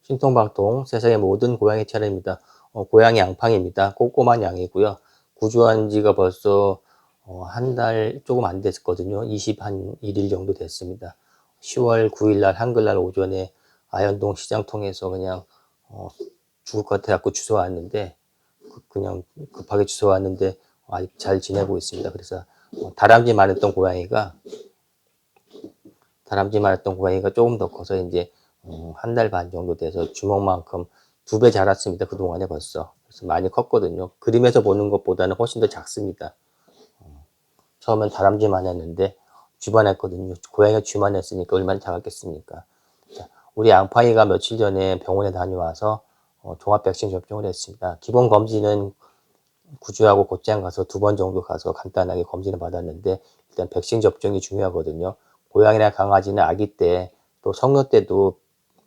신통방통 세상의 모든 고양이 차례입니다. 고양이 앙팡입니다. 꼬꼬만 양이고요. 구조한 지가 벌써 한 달 조금 안 됐거든요. 21일 정도 됐습니다. 10월 9일 날 한글날 오전에 아현동 시장 통해서 그냥 죽을 것 같아갖고 주워왔는데 그냥 급하게 주워왔는데 아직 잘 지내고 있습니다. 그래서 다람쥐만 했던 고양이가 조금 더 커서 이제 한 달 반 정도 돼서 주먹만큼 2배 자랐습니다. 그동안에 벌써. 그래서 많이 컸거든요. 그림에서 보는 것보다는 훨씬 더 작습니다. 처음엔 다람쥐만 했는데 쥐만 했거든요. 고양이가 쥐만 했으니까 얼마나 작았겠습니까. 자, 우리 앙팡이가 며칠 전에 병원에 다녀와서 종합 백신 접종을 했습니다. 기본 검진은 구주하고 곧장 가서 2번 정도 가서 간단하게 검진을 받았는데 일단 백신 접종이 중요하거든요. 고양이나 강아지는 아기 때 또 성묘 때도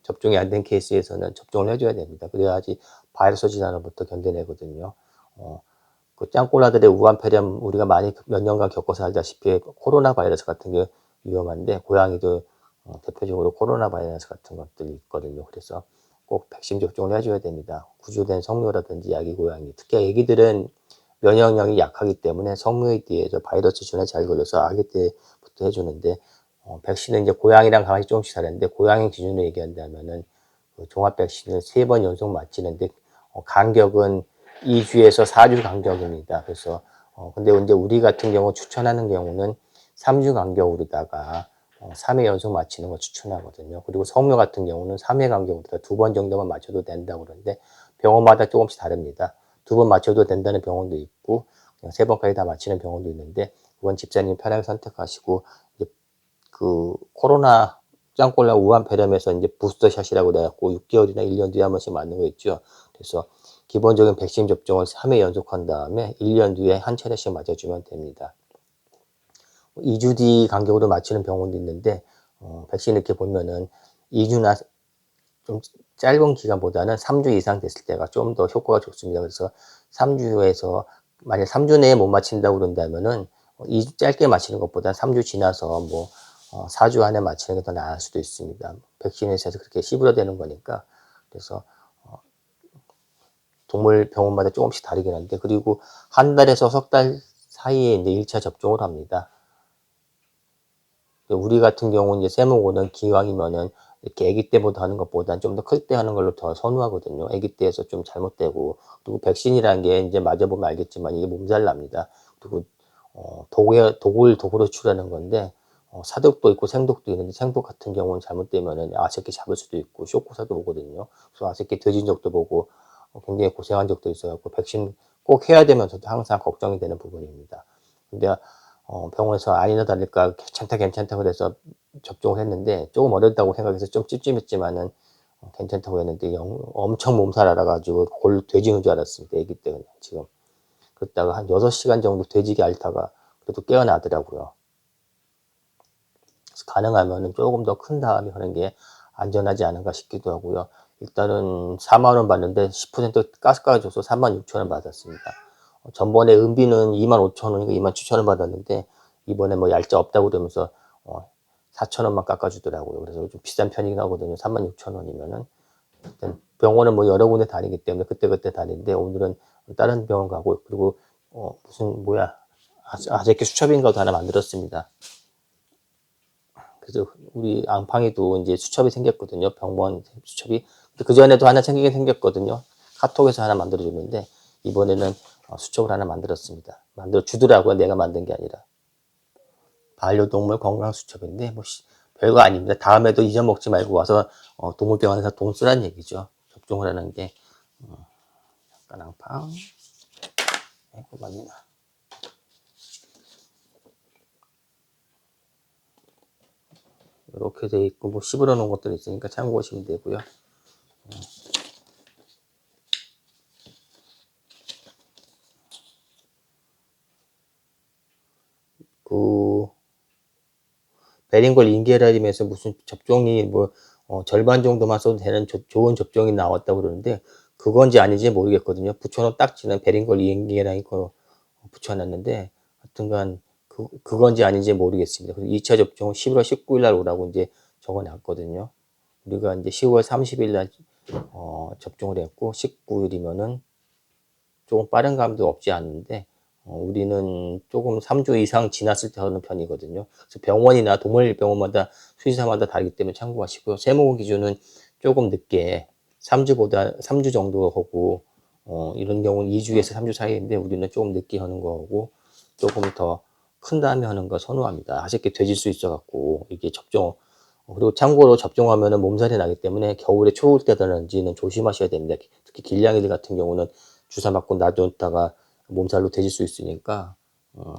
접종이 안 된 케이스에서는 접종을 해줘야 됩니다. 그래야지 바이러스 질환으로부터 견뎌내거든요. 그 짱꼬라들의 우한폐렴 우리가 많이 몇 년간 겪어서 알다시피 코로나 바이러스 같은 게 위험한데 고양이도 대표적으로 코로나 바이러스 같은 것들이 있거든요. 그래서 꼭 백신 접종을 해줘야 됩니다. 구조된 성묘라든지 아기 고양이, 특히 아기들은 면역력이 약하기 때문에 성묘에 대해서 바이러스 질환에 잘 걸려서 아기 때부터 해주는데 백신은 이제 고양이랑 강아지 조금씩 다른데 고양이 기준으로 얘기한다면은 그 종합 백신을 3번 연속 맞히는데 간격은 2주에서 4주 간격입니다. 그래서 근데 이제 우리 같은 경우 추천하는 경우는 3주 간격으로다가 3회 연속 맞히는 걸 추천하거든요. 그리고 성묘 같은 경우는 3회 간격으로다가 2번 정도만 맞춰도 된다고 그러는데 병원마다 조금씩 다릅니다. 2번 맞춰도 된다는 병원도 있고 그냥 3번까지 다 맞히는 병원도 있는데 그건 집사님이 편하게 선택하시고 이제 그 코로나 짱콜라 우한폐렴에서 이제 부스터샷이라고 그래갖고 6개월이나 1년 뒤에 한 번씩 맞는 거 있죠. 그래서 기본적인 백신 접종을 3회 연속한 다음에 1년 뒤에 한 차례씩 맞아주면 됩니다. 2주 뒤 간격으로 맞추는 병원도 있는데 백신 이렇게 보면은 2주나 좀 짧은 기간보다는 3주 이상 됐을 때가 좀 더 효과가 좋습니다. 그래서 3주에서 만약 3주 내에 못 맞힌다고 그런다면은 2주 짧게 맞히는 것보다 3주 지나서 뭐 4주 안에 맞히는 게 더 나을 수도 있습니다. 백신에 있어서 그렇게 씹으려대는 거니까. 그래서 동물 병원마다 조금씩 다르긴 한데 그리고 한 달에서 석 달 사이에 이제 1차 접종을 합니다. 우리 같은 경우는 이제 세모고는 기왕이면은 이렇게 아기 때부터 하는 것보다는 좀 더 클 때 하는 걸로 더 선호하거든요. 아기 때에서 좀 잘못되고 그리고 백신이라는 게 이제 맞아보면 알겠지만 이게 몸살 납니다. 그리고 독으로 추라는 건데 사독도 있고 생독도 있는데 생독 같은 경우는 잘못되면은 아새끼 잡을 수도 있고 쇼크사도 오거든요. 그래서 아새끼 뒤진 적도 보고 굉장히 고생한 적도 있어갖고 백신 꼭 해야 되면서도 항상 걱정이 되는 부분입니다. 근데 병원에서 아니나 다를까 괜찮다 그래서 접종을 했는데 조금 어렵다고 생각해서 좀 찝찝했지만은 괜찮다고 했는데 엄청 몸살 알아가지고 돼지는 줄 알았습니다. 아기 때 그냥 지금. 그러다가 한 6시간 정도 돼지게 앓다가 그래도 깨어나더라고요. 그래서 가능하면은 조금 더 큰 다음에 하는 게 안전하지 않은가 싶기도 하고요. 일단은 4만 원 받는데 10% 가스까지 줘서 36,000원 받았습니다. 전번에 은비는 25,000원인가 27,000원 받았는데 이번에 뭐 얄짜 없다고 그러면서 4,000원만 깎아주더라고요. 그래서 좀 비싼 편이긴 하거든요. 36,000원이면은. 일단 병원은 뭐 여러 군데 다니기 때문에 그때그때 다니는데 오늘은 다른 병원 가고 그리고 무슨 뭐야 아재끼 수첩인가도 하나 만들었습니다. 그래서 우리 앙팡이도 이제 수첩이 생겼거든요. 병원 수첩이. 그 전에도 하나 생기긴 생겼거든요. 카톡에서 하나 만들어줬는데 이번에는 수첩을 하나 만들었습니다. 만들어 주더라고요. 내가 만든 게 아니라. 반려동물 건강수첩인데 뭐 별거 아닙니다. 다음에도 잊어먹지 말고 와서 동물병원에서 돈 쓰라는 얘기죠. 접종을 하는 게. 약간 앙팡. 이거 맞나? 이렇게 돼 있고 뭐 씹으러 놓은 것들 있으니까 참고하시면 되고요. 그 베링걸 인계라림에서 무슨 접종이 뭐 절반 정도만 써도 되는 좋은 접종이 나왔다고 그러는데 그건지 아닌지 모르겠거든요. 붙여놓은 딱지는 베링걸 인계라임 거 붙여놨는데 하여튼간 그건지 아닌지 모르겠습니다. 그래서 2차 접종은 11월 19일 날 오라고 이제 적어놨거든요. 우리가 이제 10월 30일 날 접종을 했고 19일이면은 조금 빠른 감도 없지 않은데 우리는 조금 3주 이상 지났을 때 하는 편이거든요. 그래서 병원이나 동물병원마다 수의사마다 다르기 때문에 참고하시고요. 세모금 기준은 조금 늦게 3주 정도 하고 이런 경우는 2주에서 3주 사이인데 우리는 조금 늦게 하는 거고 조금 더 큰 다음에 하는 거 선호합니다. 아쉽게 돼질 수 있어 갖고 이게 그리고 참고로 접종하면은 몸살이 나기 때문에 겨울에 추울 때라든지는 조심하셔야 됩니다. 특히 길냥이들 같은 경우는 주사 맞고 놔뒀다가 몸살로 돼질 수 있으니까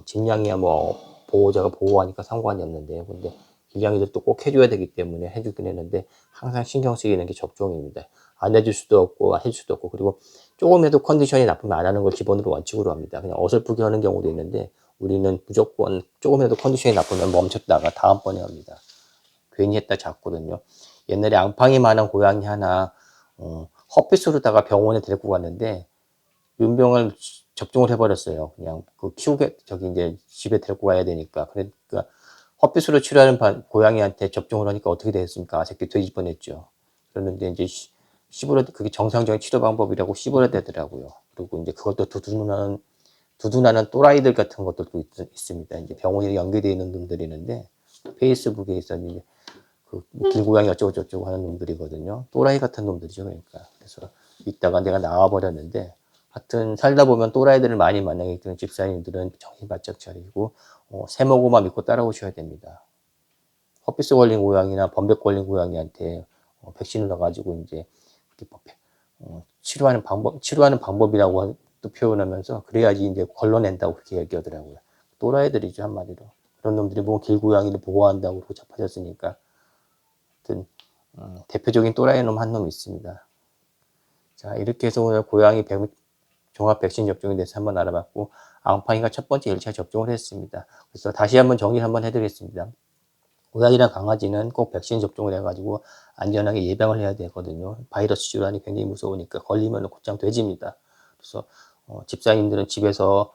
집냥이야 뭐 보호자가 보호하니까 상관이 없는데요. 근데 길냥이들도 꼭 해줘야 되기 때문에 해주긴 했는데 항상 신경 쓰이는 게 접종입니다. 안 해줄 수도 없고 해줄 수도 없고 그리고 조금이라도 컨디션이 나쁘면 안 하는 걸 기본으로 원칙으로 합니다. 그냥 어설프게 하는 경우도 있는데 우리는 무조건 조금이라도 컨디션이 나쁘면 멈췄다가 다음번에 합니다. 괜히 했다 잡거든요. 옛날에 앙팡이만한 고양이 하나 헛빛으로다가 병원에 데리고 갔는데 윤병을 접종을 해버렸어요. 그냥 저기 이제 집에 데리고 가야 되니까. 그러니까 헛빛으로 치료하는 고양이한테 접종을 하니까 어떻게 됐습니까? 새끼 돼질 뻔했죠. 그런데 이제 그게 정상적인 치료 방법이라고 씹어야 되더라고요. 그리고 이제 그것도 두둔하는 또라이들 같은 것들도 있습니다. 이제 병원에 연계되어 있는 놈들이 있는데 페이스북에 있었는데 길고양이 어쩌고저쩌고 하는 놈들이거든요. 또라이 같은 놈들이죠. 그러니까. 그래서 이따가 내가 나와버렸는데 하여튼 살다 보면 또라이들을 많이 만나게 되는 집사님들은 정신 바짝 차리고 세모고만 믿고 따라오셔야 됩니다. 허피스 걸린 고양이나 범백 걸린 고양이한테 백신을 넣어가지고 이제 치료하는 방법이라고 또 표현하면서 그래야지 이제 걸러낸다고 그렇게 얘기하더라고요. 또라이들이죠 한마디로. 그런 놈들이 뭐 길고양이를 보호한다고 그러고 잡아졌으니까. 하여튼 대표적인 또라이 놈 한 놈 있습니다. 자 이렇게 해서 오늘 고양이 종합 백신 접종에 대해서 한번 알아봤고 앙팡이가 첫 번째 1차 접종을 했습니다. 그래서 다시 한번 정리를 한번 해드리겠습니다. 고양이랑 강아지는 꼭 백신 접종을 해가지고 안전하게 예방을 해야 되거든요. 바이러스 질환이 굉장히 무서우니까 걸리면 곧장 돼집니다. 그래서 집사님들은 집에서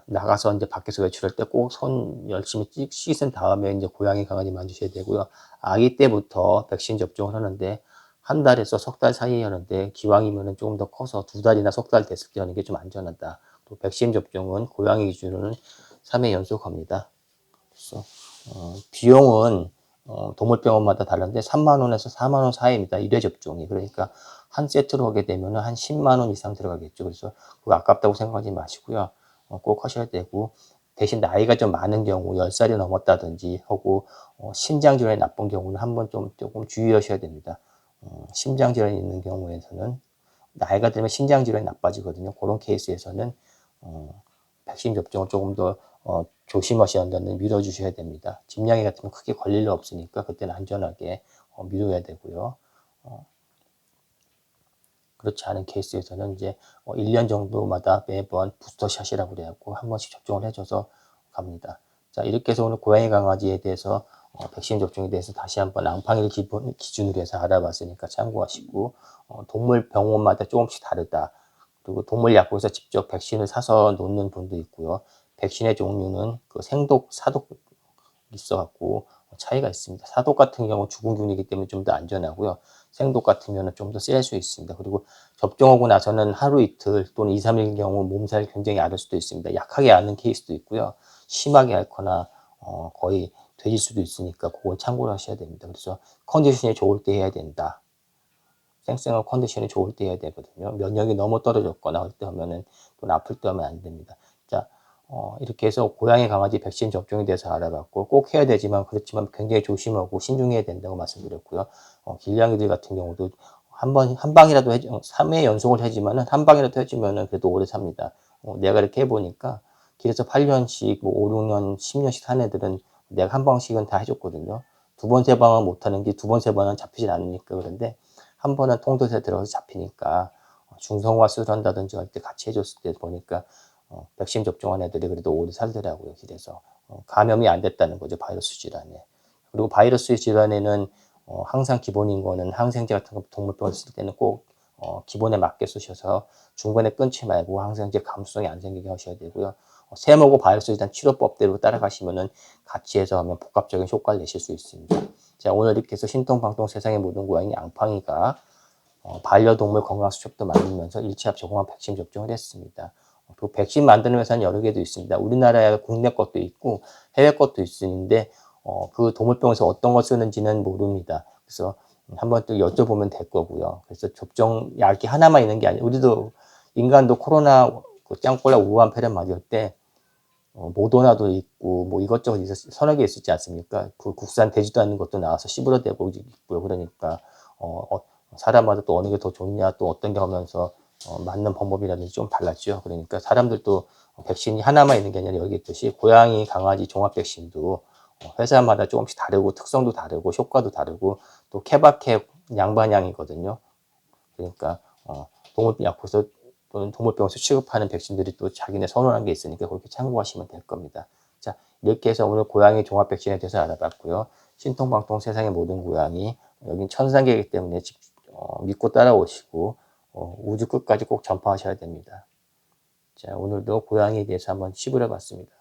나가서 이제 밖에서 외출할 때 꼭 손 열심히 씻은 다음에 이제 고양이 강아지 만지셔야 되고요. 아기 때부터 백신 접종을 하는데 한 달에서 석 달 사이에 하는데 기왕이면은 조금 더 커서 2달이나 석 달 됐을 때 하는 게 좀 안전하다. 또 백신 접종은 고양이 기준으로는 3회 연속합니다. 그래서 비용은 동물병원마다 다른데 3만 원에서 4만 원 사이입니다. 1회 접종이. 그러니까 한 세트로 하게 되면 한 10만 원 이상 들어가겠죠. 그래서 그거 아깝다고 생각하지 마시고요. 꼭 하셔야 되고 대신 나이가 좀 많은 경우 10살이 넘었다든지 하고 심장 질환이 나쁜 경우는 한번 조금 주의하셔야 됩니다. 심장 질환이 있는 경우에서는 나이가 들면 심장 질환이 나빠지거든요. 그런 케이스에서는 백신 접종을 조금 더 조심하셔야 한다는 미뤄주셔야 됩니다. 집냥이 같으면 크게 걸릴 일 없으니까 그때는 안전하게 미뤄야 되고요. 그렇지 않은 케이스에서는 이제 1년 정도마다 매번 부스터샷이라고 그래갖고 한 번씩 접종을 해줘서 갑니다. 자 이렇게 해서 오늘 고양이 강아지에 대해서 백신 접종에 대해서 다시 한번 앙팡이를 기준으로 해서 알아봤으니까 참고하시고 동물병원마다 조금씩 다르다. 그리고 동물약국에서 직접 백신을 사서 놓는 분도 있고요. 백신의 종류는 그 생독, 사독 있어갖고 차이가 있습니다. 사독 같은 경우 죽은 균이기 때문에 좀 더 안전하고요. 생독 같으면 좀 더 셀 수 있습니다. 그리고 접종하고 나서는 하루 이틀 또는 2, 3일 경우 몸살이 굉장히 앓을 수도 있습니다. 약하게 앓는 케이스도 있고요. 심하게 앓거나 거의 되질 수도 있으니까 그걸 참고를 하셔야 됩니다. 그래서 컨디션이 좋을 때 해야 된다. 생생한 컨디션이 좋을 때 해야 되거든요. 면역이 너무 떨어졌거나 할 때 하면은 또는 아플 때 하면 안 됩니다. 자, 이렇게 해서 고양이 강아지 백신 접종에 대해서 알아봤고 꼭 해야 되지만 그렇지만 굉장히 조심하고 신중해야 된다고 말씀드렸고요. 길냥이들 같은 경우도 한 방이라도 3회 연속을 해지만은 한 방이라도 해주면은 그래도 오래 삽니다. 내가 이렇게 해보니까 길에서 8년씩 뭐 5, 6년, 10년씩 산 애들은 내가 한 방씩은 다 해줬거든요. 두 번, 세 방은 못하는 게 두 번, 세 번은 잡히질 않으니까 그런데 한 번은 통도세 들어가서 잡히니까 중성화 수술한다든지 할 때 같이 해줬을 때 보니까 백신 접종한 애들이 그래도 오래 살더라고요. 길에서 감염이 안 됐다는 거죠. 바이러스 질환에. 그리고 바이러스 질환에는 항상 기본인 거는 항생제 같은 거 동물병원 쓸 때는 꼭 기본에 맞게 쓰셔서 중간에 끊지 말고 항생제 감수성이 안 생기게 하셔야 되고요. 세모고 바이러스 질환 치료법대로 따라가시면은 같이 해서 하면 복합적인 효과를 내실 수 있습니다. 자, 오늘 이렇게 해서 신통방통 세상의 모든 고양이 앙팡이가 반려동물 건강수첩도 만들면서 1차 저공한 백신 접종을 했습니다. 그 백신 만드는 회사는 여러 개도 있습니다. 우리나라에 국내 것도 있고 해외 것도 있는데 그 동물병원에서 어떤 거 쓰는지는 모릅니다. 그래서 한번 또 여쭤보면 될 거고요. 그래서 접종 약이 하나만 있는 게 아니에요. 우리도 인간도 코로나 그 짱콜라 우한 폐렴 맞을 때 모더나도 있고 뭐 이것저것 서너 개 있었지 않습니까? 그 국산 되지도 않는 것도 나와서 씹으려대고 있고요. 그러니까 사람마다 또 어느 게 더 좋냐 또 어떤 게 하면서 맞는 방법이라든지 좀 달랐죠. 그러니까 사람들도 백신이 하나만 있는 게 아니라 여기 있듯이 고양이, 강아지 종합 백신도 회사마다 조금씩 다르고 특성도 다르고 효과도 다르고 또 케바케 양반향이거든요. 그러니까 동물약국에서 또는 동물병원에서 취급하는 백신들이 또 자기네 선호한 게 있으니까 그렇게 참고하시면 될 겁니다. 자, 이렇게 해서 오늘 고양이 종합 백신에 대해서 알아봤고요. 신통방통 세상의 모든 고양이, 여긴 천상계이기 때문에 믿고 따라오시고 우주 끝까지 꼭 전파하셔야 됩니다. 자, 오늘도 고양이에 대해서 한번 씹으려 봤습니다.